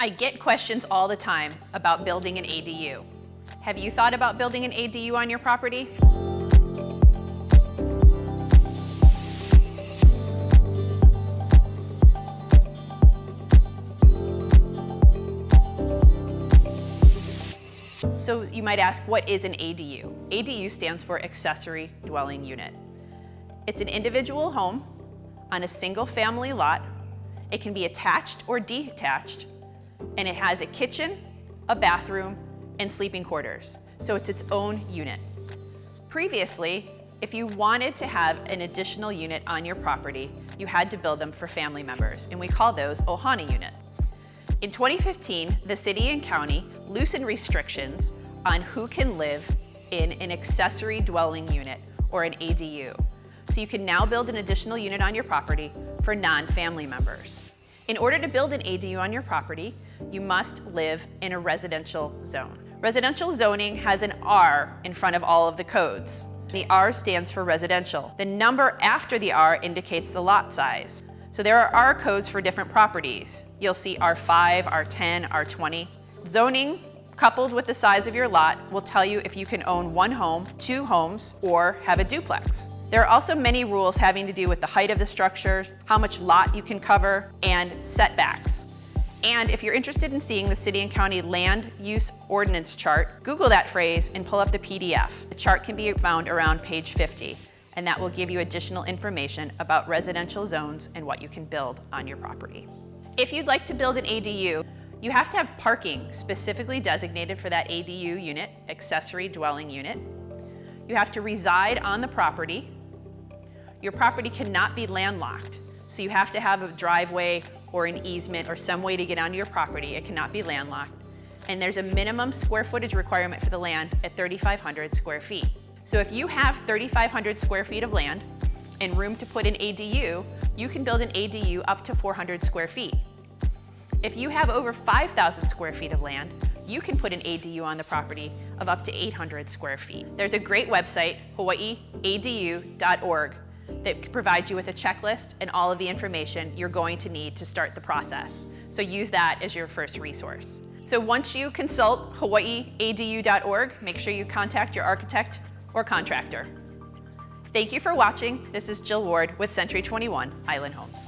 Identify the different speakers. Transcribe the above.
Speaker 1: I get questions all the time about building an ADU. Have you thought about building an ADU on your property? So you might ask, what is an ADU? ADU stands for Accessory Dwelling Unit. It's an individual home on a single family lot. It can be attached or detached, and it has a kitchen, a bathroom, and sleeping quarters. So it's its own unit. Previously, if you wanted to have an additional unit on your property, you had to build them for family members, and we call those ohana units. In 2015, the city and county loosened restrictions on who can live in an accessory dwelling unit, or an ADU. So you can now build an additional unit on your property for non-family members. In order to build an ADU on your property, you must live in a residential zone. Residential zoning has an R in front of all of the codes. The R stands for residential. The number after the R indicates the lot size. So there are R codes for different properties. You'll see R5, R10, R20. Zoning, coupled with the size of your lot, will tell you if you can own one home, two homes, or have a duplex. There are also many rules having to do with the height of the structure, how much lot you can cover, and setbacks. And if you're interested in seeing the city and county land use ordinance chart, Google that phrase and pull up the PDF. The chart can be found around page 50, and that will give you additional information about residential zones and what you can build on your property. If you'd like to build an ADU, you have to have parking specifically designated for that ADU unit, accessory dwelling unit. You have to reside on the property. Your property cannot be landlocked, so you have to have a driveway or an easement or some way to get onto your property. It cannot be landlocked. And there's a minimum square footage requirement for the land at 3,500 square feet. So if you have 3,500 square feet of land and room to put an ADU, you can build an ADU up to 400 square feet. If you have over 5,000 square feet of land, you can put an ADU on the property of up to 800 square feet. There's a great website, hawaiiadu.org, that provides you with a checklist and all of the information you're going to need to start the process. So use that as your first resource. So once you consult hawaiiadu.org, make sure you contact your architect or contractor. Thank you for watching. This is Jill Ward with Century 21 Island Homes.